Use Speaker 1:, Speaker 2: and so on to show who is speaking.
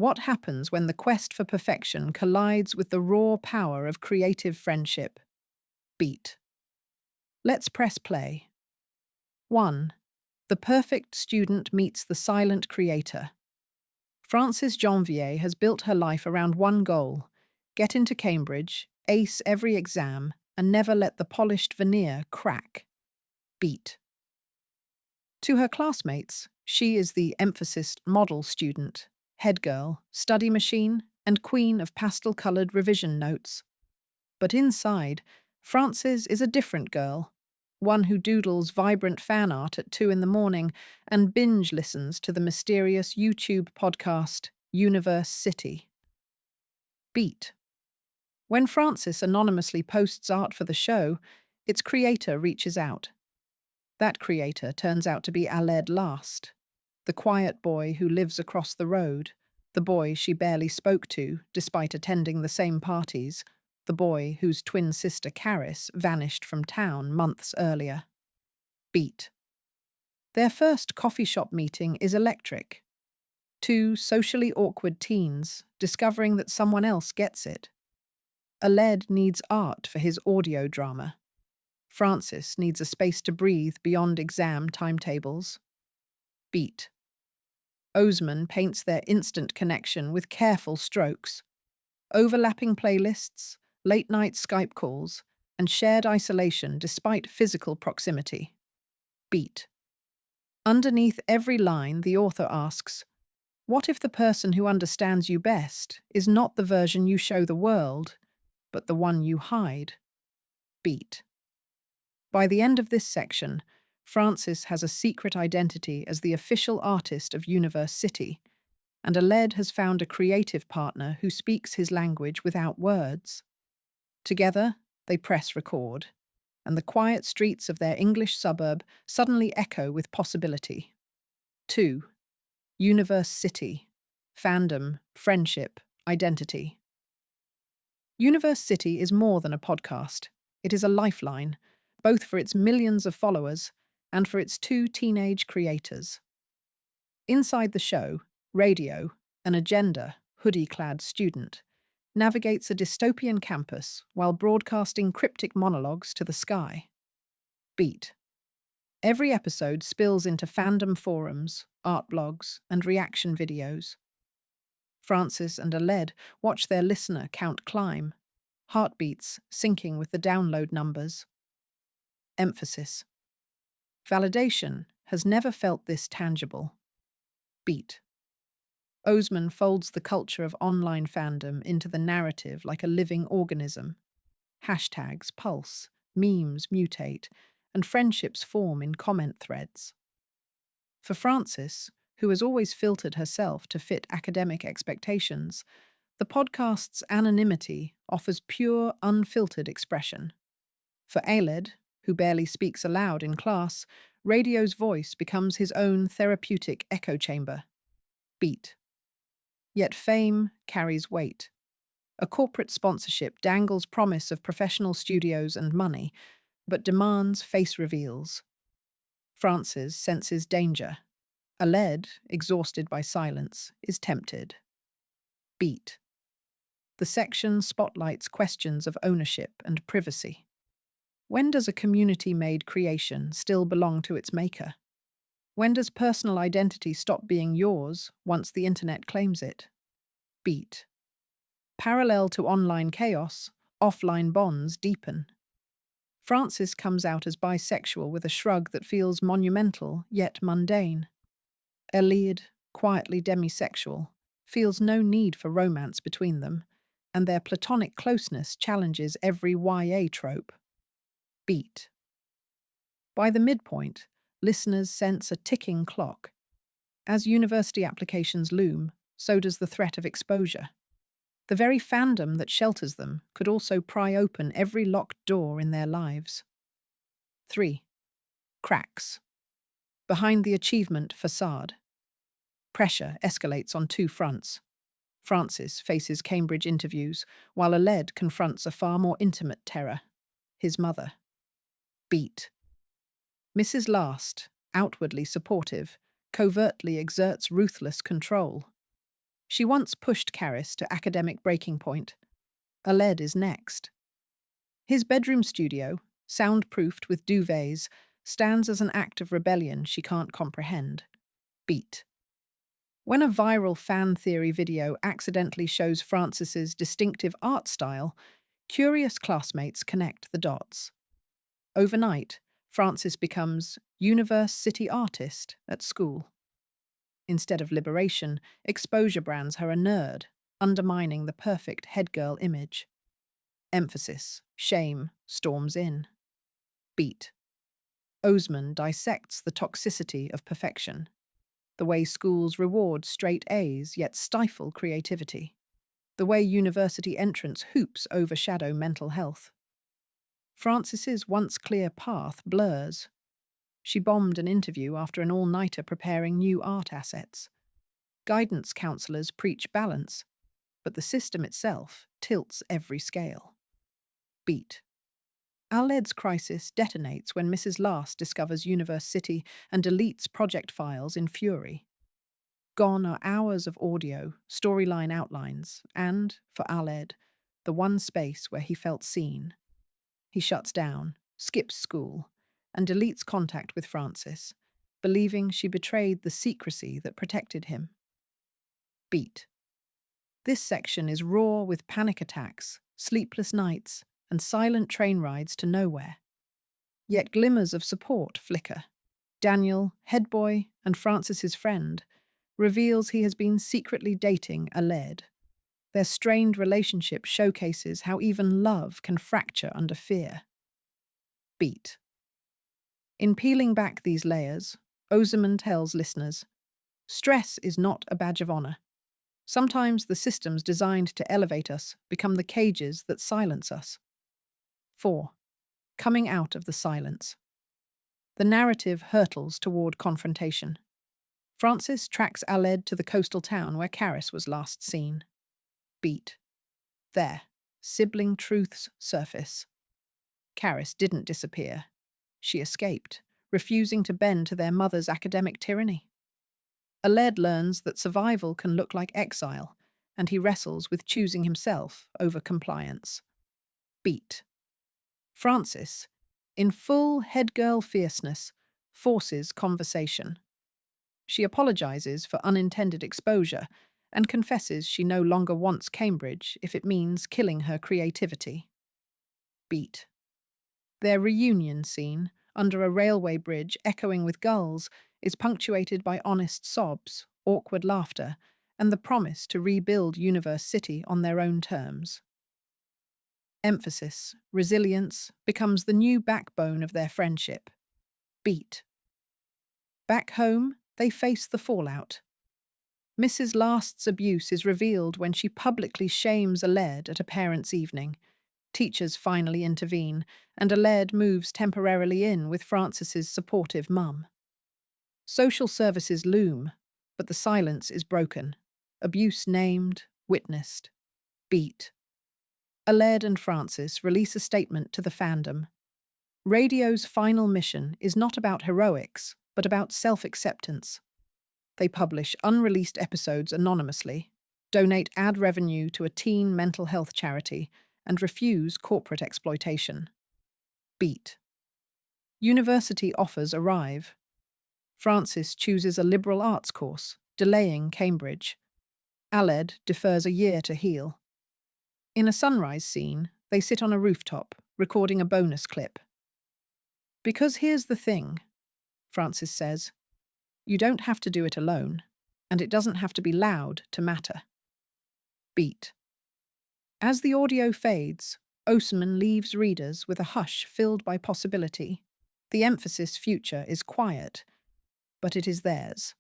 Speaker 1: What happens when the quest for perfection collides with the raw power of creative friendship? Beat. Let's press play. 1. The perfect student meets the silent creator. Frances Janvier has built her life around one goal: get into Cambridge, ace every exam, and never let the polished veneer crack. Beat. To her classmates, she is the emphasis model student, head girl, study machine, and queen of pastel-coloured revision notes. But inside, Frances is a different girl, one who doodles vibrant fan art at 2 in the morning and binge listens to the mysterious YouTube podcast Universe City. Beat. When Frances anonymously posts art for the show, its creator reaches out. That creator turns out to be Aled Last, the quiet boy who lives across the road, the boy she barely spoke to despite attending the same parties, the boy whose twin sister Caris vanished from town months earlier. Beat. Their first coffee shop meeting is electric. Two socially awkward teens discovering that someone else gets it. Aled needs art for his audio drama. Frances needs a space to breathe beyond exam timetables. Beat. Oseman paints their instant connection with careful strokes. Overlapping playlists, late-night Skype calls, and shared isolation despite physical proximity. Beat. Underneath every line, the author asks, what if the person who understands you best is not the version you show the world, but the one you hide? Beat. By the end of this section, Frances has a secret identity as the official artist of Universe City, and Aled has found a creative partner who speaks his language without words. Together, they press record, and the quiet streets of their English suburb suddenly echo with possibility. 2. Universe City. Fandom, friendship, identity. Universe City is more than a podcast. It is a lifeline, both for its millions of followers and for its 2 teenage creators. Inside the show, Radio, an agenda, hoodie-clad student, navigates a dystopian campus while broadcasting cryptic monologues to the sky. Beat. Every episode spills into fandom forums, art blogs, and reaction videos. Frances and Aled watch their listener count climb, heartbeats syncing with the download numbers. Emphasis. Validation has never felt this tangible. Beat. Oseman folds the culture of online fandom into the narrative like a living organism. Hashtags pulse, memes mutate, and friendships form in comment threads. For Frances, who has always filtered herself to fit academic expectations, the podcast's anonymity offers pure, unfiltered expression. For Aled, who barely speaks aloud in class, Radio's voice becomes his own therapeutic echo chamber. Beat. Yet fame carries weight. A corporate sponsorship dangles promise of professional studios and money, but demands face reveals. Frances senses danger. Aled, exhausted by silence, is tempted. Beat. The section spotlights questions of ownership and privacy. When does a community-made creation still belong to its maker? When does personal identity stop being yours once the internet claims it? Beat. Parallel to online chaos, offline bonds deepen. Frances comes out as bisexual with a shrug that feels monumental yet mundane. Aled, quietly demisexual, feels no need for romance between them, and their platonic closeness challenges every YA trope. Beat. By the midpoint, listeners sense a ticking clock. As university applications loom, so does the threat of exposure. The very fandom that shelters them could also pry open every locked door in their lives. 3. Cracks. Behind the achievement facade. Pressure escalates on 2 fronts. Frances faces Cambridge interviews, while Aled confronts a far more intimate terror: his mother. Beat. Mrs. Last, outwardly supportive, covertly exerts ruthless control. She once pushed Caris to academic breaking point. Aled is next. His bedroom studio, soundproofed with duvets, stands as an act of rebellion she can't comprehend. Beat. When a viral fan theory video accidentally shows Francis's distinctive art style, curious classmates connect the dots. Overnight, Francis becomes universe city artist at school. Instead of liberation, exposure brands her a nerd, undermining the perfect headgirl image. Emphasis, shame, storms in. Beat. Oseman dissects the toxicity of perfection, the way schools reward straight A's yet stifle creativity, the way university entrance hoops overshadow mental health. Francis's once clear path blurs. She bombed an interview after an all-nighter preparing new art assets. Guidance counselors preach balance, but the system itself tilts every scale. Beat. Aled's crisis detonates when Mrs. Last discovers Universe City and deletes project files in fury. Gone are hours of audio, storyline outlines, and, for Aled, the one space where he felt seen. He shuts down, skips school, and deletes contact with Francis, believing she betrayed the secrecy that protected him. Beat. This section is raw with panic attacks, sleepless nights, and silent train rides to nowhere. Yet glimmers of support flicker. Daniel, head boy, and Francis's friend, reveals he has been secretly dating Aled. Their strained relationship showcases how even love can fracture under fear. Beat. In peeling back these layers, Oseman tells listeners, stress is not a badge of honor. Sometimes the systems designed to elevate us become the cages that silence us. 4. Coming out of the silence. The narrative hurtles toward confrontation. Francis tracks Aled to the coastal town where Caris was last seen. Beat. There, sibling truths surface. Caris didn't disappear. She escaped, refusing to bend to their mother's academic tyranny. Aled learns that survival can look like exile, and he wrestles with choosing himself over compliance. Beat. Francis, in full headgirl fierceness, forces conversation. She apologizes for unintended exposure and confesses she no longer wants Cambridge if it means killing her creativity. Beat. Their reunion scene, under a railway bridge echoing with gulls, is punctuated by honest sobs, awkward laughter, and the promise to rebuild Universe City on their own terms. Emphasis, resilience, becomes the new backbone of their friendship. Beat. Back home, they face the fallout. Mrs. Last's abuse is revealed when she publicly shames Aled at a parents' evening. Teachers finally intervene, and Aled moves temporarily in with Francis's supportive mum. Social services loom, but the silence is broken. Abuse named, witnessed. Beat. Aled and Francis release a statement to the fandom. Radio's final mission is not about heroics, but about self-acceptance. They publish unreleased episodes anonymously, donate ad revenue to a teen mental health charity, and refuse corporate exploitation. Beat. University offers arrive. Francis chooses a liberal arts course, delaying Cambridge. Aled defers a year to heal. In a sunrise scene, they sit on a rooftop, recording a bonus clip. Because here's the thing, Francis says, you don't have to do it alone, and it doesn't have to be loud to matter. Beat. As the audio fades, Oseman leaves readers with a hush filled by possibility. The emphasis future is quiet, but it is theirs.